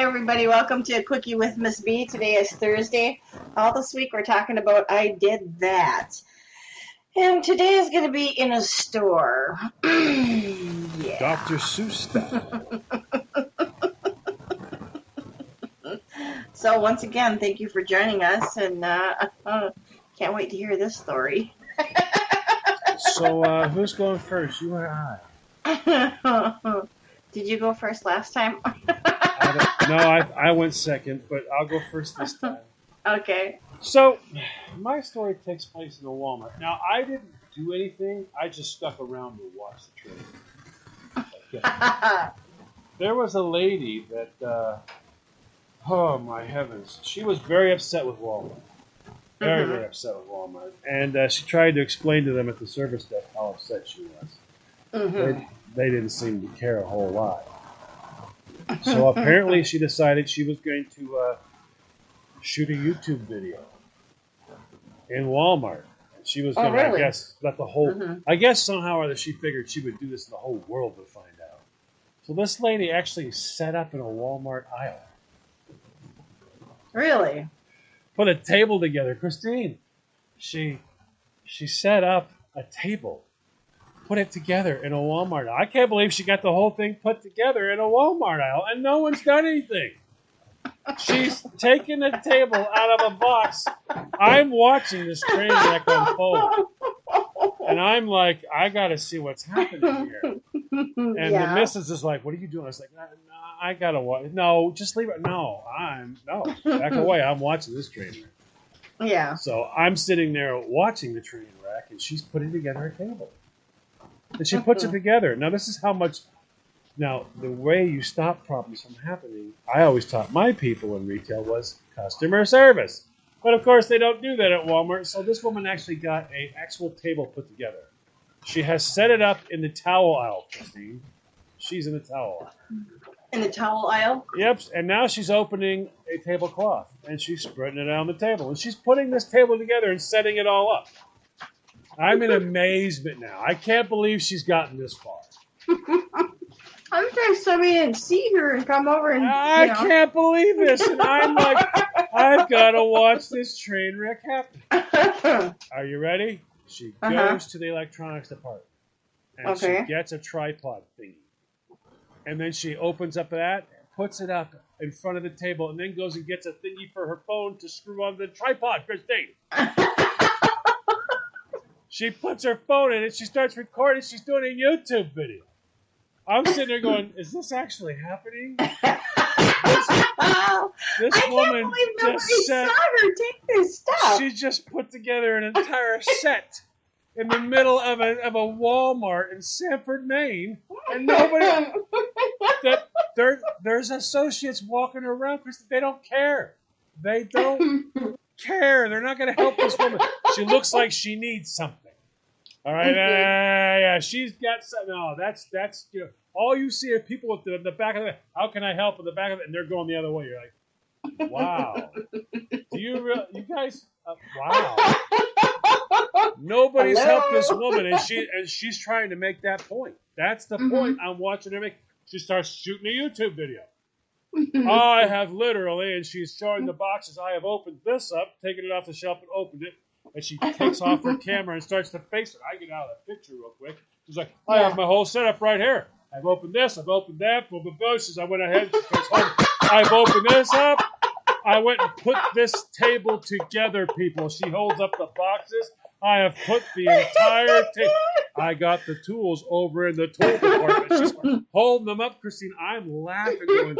everybody. Welcome to A Quickie with Miss B. Today is Thursday. All this week we're talking about I Did That. And today is going to be in a store. Yeah. Dr. Seuss style. So once again, thank you for joining us, and can't wait to hear this story. So who's going first, you or I? Did you go first last time? I went second, but I'll go first this time. Okay. So, my story takes place in a Walmart. Now, I didn't do anything. I just stuck around to watch the train. Okay. There was a lady that, oh my heavens, she was very upset with Walmart. Very upset with Walmart. And she tried to explain to them at the service desk how upset she was. They didn't seem to care a whole lot. So apparently she decided she was going to shoot a YouTube video in Walmart. She was going to, really? I guess, let the whole... I guess somehow or other she figured she would do this and the whole world would find out. So this lady actually set up in a Walmart aisle. Really? Put a table together. Christine, she set up a table. Put it together in a Walmart aisle. I can't believe she got the whole thing put together in a Walmart aisle and no one's done anything. She's taken a table out of a box. I'm watching this train wreck unfold. And I'm like, I got to see what's happening here. And the missus is like, what are you doing? I was like, no, I got to watch. No, just leave it. No, back away. I'm watching this train wreck. Yeah. So I'm sitting there watching the train wreck and she's putting together a table. And she puts it together. Now, this is how much... Now, the way you stop problems from happening, I always taught my people in retail, was customer service. But, of course, they don't do that at Walmart. So this woman actually got an actual table put together. She has set it up in the towel aisle, Christine. She's in the towel aisle. In the towel aisle? Yep. And now she's opening a tablecloth. And she's spreading it out on the table. And she's putting this table together and setting it all up. I'm in amazement now. I can't believe she's gotten this far. I'm sure somebody didn't see her and come over and... I can't believe this. And I'm like, I've got to watch this train wreck happen. Are you ready? She goes to the electronics department. And she gets a tripod thingy. And then she opens up that, puts it up in front of the table, and then goes and gets a thingy for her phone to screw on the tripod, Christine. She puts her phone in it. She starts recording. She's doing a YouTube video. I'm sitting there going, is this actually happening? This woman just said, saw her take this stuff. She just put together an entire set in the middle of a Walmart in Sanford, Maine, and nobody... There's associates walking around because they don't care. They don't care. They're not going to help this woman. She looks like she needs something. All right, yeah, she's got some. No, that's all you see are people with the back of it. How can I help with the back of it? And they're going the other way. You're like, wow. Do you guys? Wow. Nobody's helped this woman, and she's trying to make that point. That's the point I'm watching her make. She starts shooting a YouTube video. I have literally, and she's showing the boxes. I have opened this up, taken it off the shelf, and opened it. And she takes off her camera and starts to face it. I get out of the picture real quick. She's like, I have my whole setup right here. I've opened this. I've opened that. Boom, boom, boom. I went ahead. She goes home. I've opened this up. I went and put this table together, people. She holds up the boxes. I have put the entire table. I got the tools over in the tool department. She's holding them up, Christine. I'm laughing, going...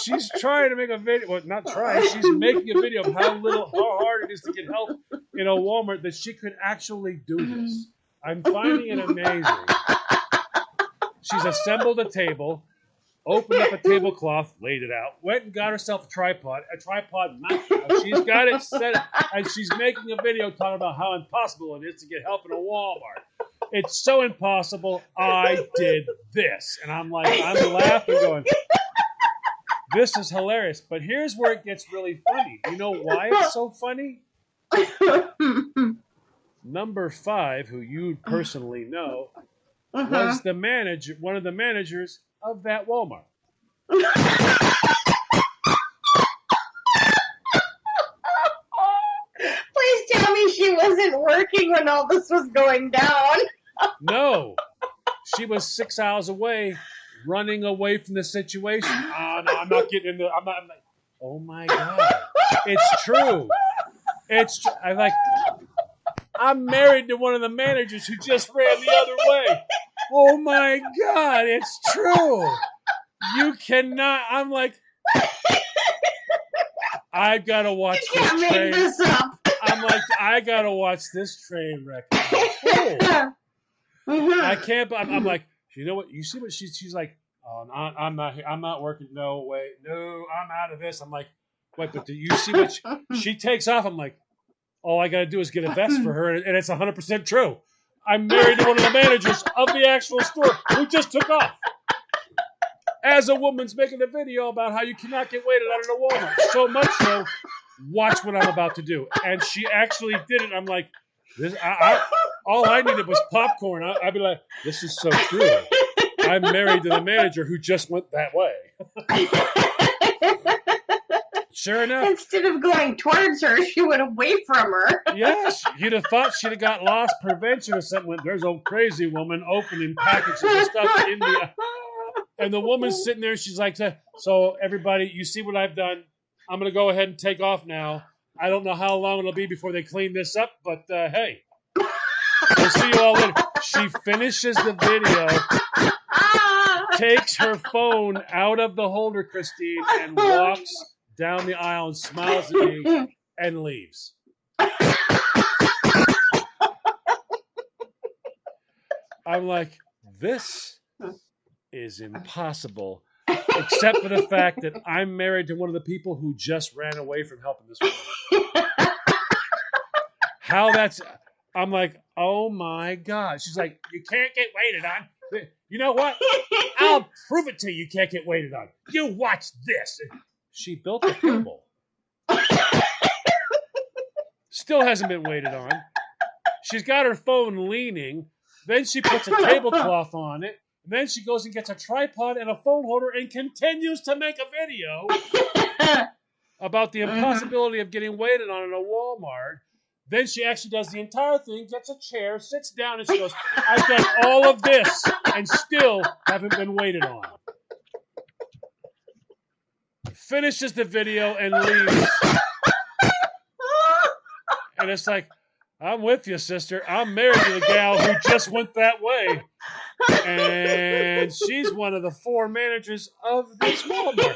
She's trying to make a video. Well, not trying. She's making a video of how hard it is to get help in a Walmart that she could actually do this. I'm finding it amazing. She's assembled a table, opened up a tablecloth, laid it out, went and got herself a tripod mount. She's got it set, and she's making a video talking about how impossible it is to get help in a Walmart. It's so impossible. I did this, and I'm laughing, going, this is hilarious. But here's where it gets really funny. You know why it's so funny? Number 5, who you personally know, was the manager, one of the managers of that Walmart. Please tell me she wasn't working when all this was going down. No, she was 6 hours away, running away from the situation. Oh, no, I'm not getting into. I'm like, oh my God, it's true. I'm married to one of the managers who just ran the other way. Oh my God, it's true. You cannot. I'm like, I've got to watch You can't this train. make this up. I'm like, I got to watch this train wreck. Oh. I can't. I'm like, you know what? You see what she's like? Oh, no, I'm not here. I'm not working. No way. No, I'm out of this. I'm like, what? But do you see what she takes off? I'm like, all I got to do is get a vest for her, and it's 100% true. I'm married to one of the managers of the actual store who just took off. As a woman's making a video about how you cannot get waited on in a Walmart. So much so, watch what I'm about to do. And she actually did it. I'm like, this. All I needed was popcorn. I'd be like, this is so true. I'm married to the manager who just went that way. Sure enough. Instead of going towards her, she went away from her. Yes, you'd have thought she'd have got loss prevention or something. There's a crazy woman opening packages of stuff in India. And the woman's sitting there, she's like, so everybody, you see what I've done? I'm going to go ahead and take off now. I don't know how long it'll be before they clean this up, but hey, we'll see you all later. She finishes the video, takes her phone out of the holder, Christine, and walks down the aisle and smiles at me and leaves. I'm like, this is impossible, except for the fact that I'm married to one of the people who just ran away from helping this woman. I'm like, oh my God. She's like, you can't get waited on. You know what? I'll prove it to you can't get waited on. You watch this. She built a table. Still hasn't been waited on. She's got her phone leaning. Then she puts a tablecloth on it. And then she goes and gets a tripod and a phone holder and continues to make a video about the impossibility of getting waited on in a Walmart. Then she actually does the entire thing, gets a chair, sits down, and she goes, I've done all of this and still haven't been waited on. Finishes the video and leaves. And it's like, I'm with you, sister. I'm married to the gal who just went that way. And she's one of the 4 managers of this Walmart.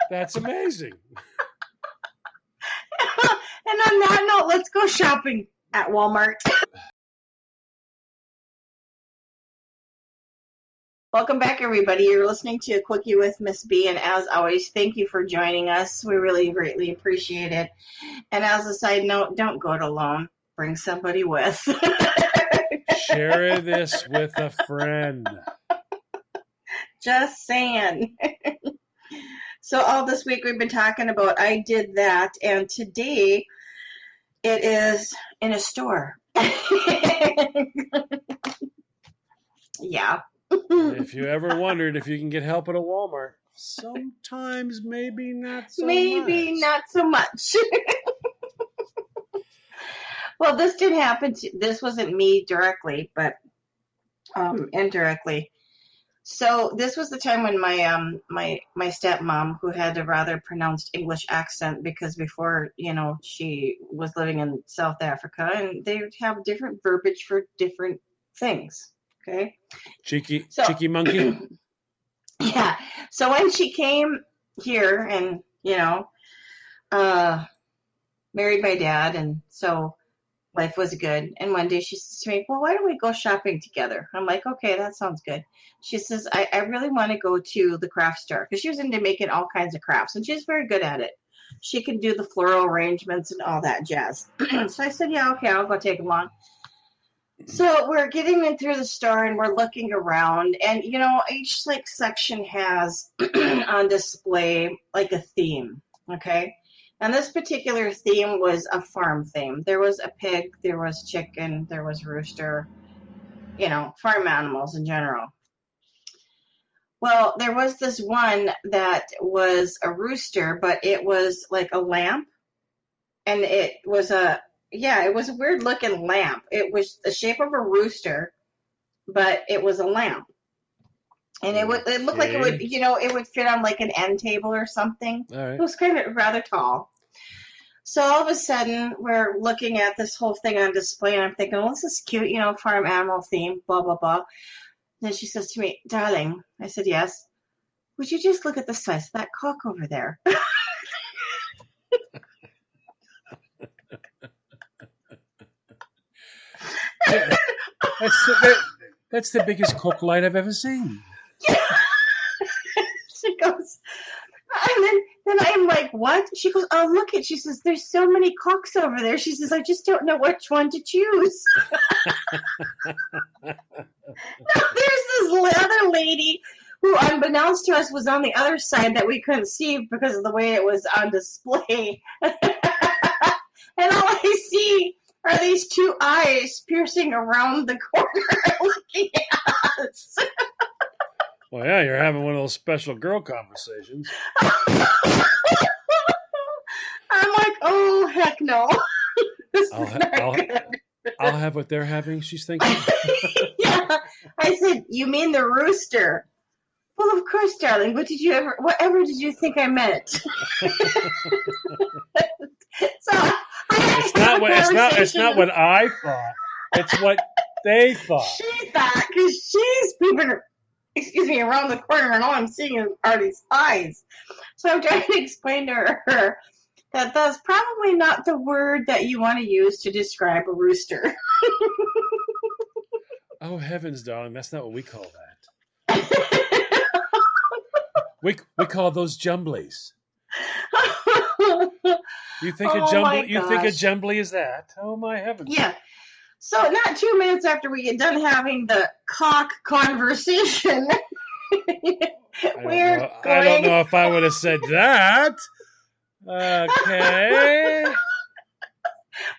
That's amazing. And on that note, let's go shopping at Walmart. Welcome back, everybody. You're listening to A Quickie with Miss B, and as always, thank you for joining us. We really greatly appreciate it. And as a side note, don't go it alone. Bring somebody with. Share this with a friend. Just saying. So all this week we've been talking about I did that, and today it is in a store. Yeah. If you ever wondered if you can get help at a Walmart, sometimes maybe not so Maybe much. not so much. Well, this did happen. This wasn't me directly, but indirectly. So this was the time when my my stepmom, who had a rather pronounced English accent, because before, she was living in South Africa, and they have different verbiage for different things. Okay. Cheeky monkey. Yeah. So when she came here and, married my dad, and so life was good. And one day she says to me, well, why don't we go shopping together? I'm like, okay, that sounds good. She says, I really want to go to the craft store, because she was into making all kinds of crafts, and she's very good at it. She can do the floral arrangements and all that jazz. So I said, yeah, okay, I'll go take along. So we're getting in through the store and we're looking around, and each section has on display like a theme, okay? And this particular theme was a farm theme. There was a pig, there was chicken, there was rooster, farm animals in general. Well, there was this one that was a rooster, but it was like a lamp, and it was a weird looking lamp. It was the shape of a rooster, but it was a lamp. And it looked like Okay. it would fit on like an end table or something. All It right. was kind of rather tall. So all of a sudden, we're looking at this whole thing on display, and I'm thinking, oh, this is cute, farm animal theme, blah, blah, blah. Then she says to me, darling, I said, yes, would you just look at the size of that cock over there? That's the biggest cock light I've ever seen. She goes, and then I'm like, what? She goes, oh, look it. She says, there's so many cocks over there. She says, I just don't know which one to choose. Now, there's this other lady who, unbeknownst to us, was on the other side that we couldn't see because of the way it was on display. And all I see are these two eyes piercing around the corner looking at us. Well, yeah, you're having one of those special girl conversations. I'm like, oh, heck no. This is not good. I'll have what they're having, she's thinking. Yeah. I said, you mean the rooster? Well, of course, darling. Whatever did you think I meant? So it's not what I thought. It's what they thought. She thought, because she's peeping, around the corner, and all I'm seeing are these eyes. So I'm trying to explain to her that that's probably not the word that you want to use to describe a rooster. Oh, heavens, darling, that's not what we call that. We call those jumblies. You think a jumbly is that? Oh my heavens! Yeah. So not 2 minutes after we get done having the cock conversation, I don't know if I would have said that. Okay.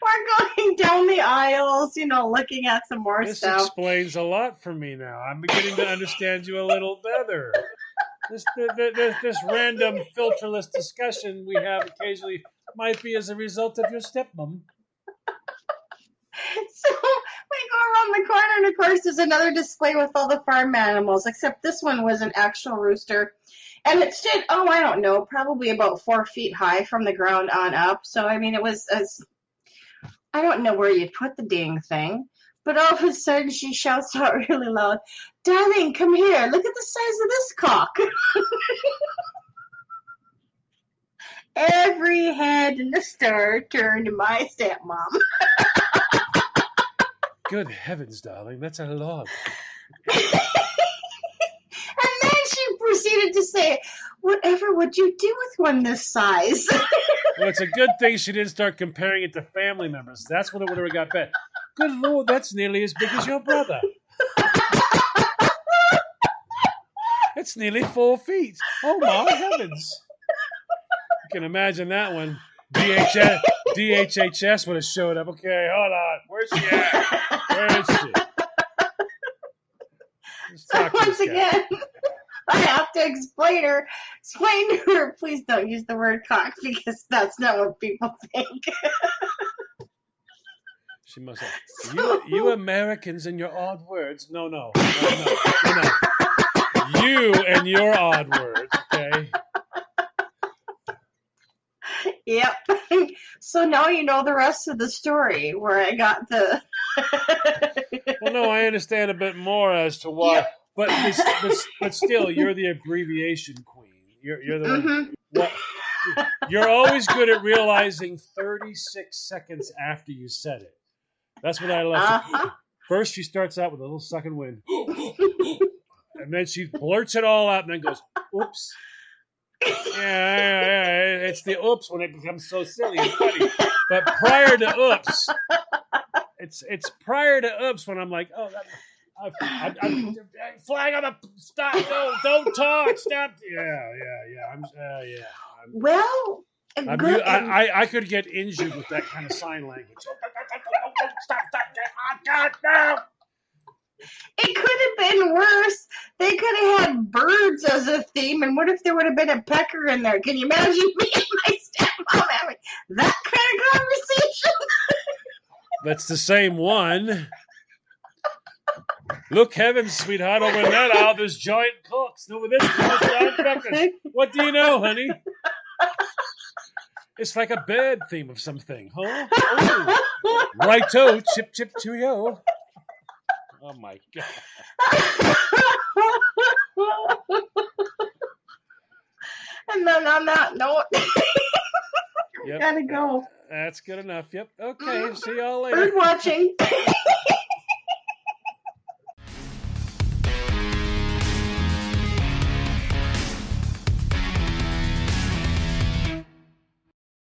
We're going down the aisles, looking at some more stuff. This explains a lot for me now. I'm beginning to understand you a little better. This random filterless discussion we have occasionally might be as a result of your stepmom. So we go around the corner, and of course there's another display with all the farm animals, except this one was an actual rooster. And it stood, I don't know, probably about 4 feet high from the ground on up. So, I mean, it was, I don't know where you'd put the dang thing. But all of a sudden she shouts out really loud, darling, come here, look at the size of this cock. Every head in the store turned to my stepmom. Good heavens, darling, that's a lot. And then she proceeded to say, whatever would you do with one this size? Well, it's a good thing she didn't start comparing it to family members. That's when it would have got bad. Good Lord, that's nearly as big as your brother. It's nearly 4 feet. Oh, my heavens. You can imagine that one. DHHS would have showed up. Okay, hold on. Where's she at? Where is she? So once again, I have to explain to her, please don't use the word cock, because that's not what people think. She must have. You Americans and your odd words. No. You and your odd words, okay? Yep. So now you know the rest of the story, where I got the... Well, no, I understand a bit more as to why. Yep. But still, you're the abbreviation queen. You're the one. What? You're always good at realizing 36 seconds after you said it. That's what I love. First, she starts out with a little sucking wind. And then she blurts it all out and then goes, oops. Yeah, it's the oops when it becomes so silly and funny. But prior to oops, it's prior to oops when I'm like, oh, I'm flag on the stop. No, don't talk. Stop. Yeah. Well, I could get injured with that kind of sign language. Stop. God, no. It could have been worse They could have had birds as a theme, and what if there would have been a pecker in there? Can you imagine me and my stepmom having that kind of conversation? That's the same one. Look, heavens, sweetheart, over in that aisle, there's giant cocks. And over this, there's giant peckers. What do you know, honey? It's like a bird theme of something, huh? Oh. Righto, chip, chip, cheerio. Oh, my God. And then on that note, Yep. gotta go. That's good enough. Yep. Okay. See y'all later. Bird watching.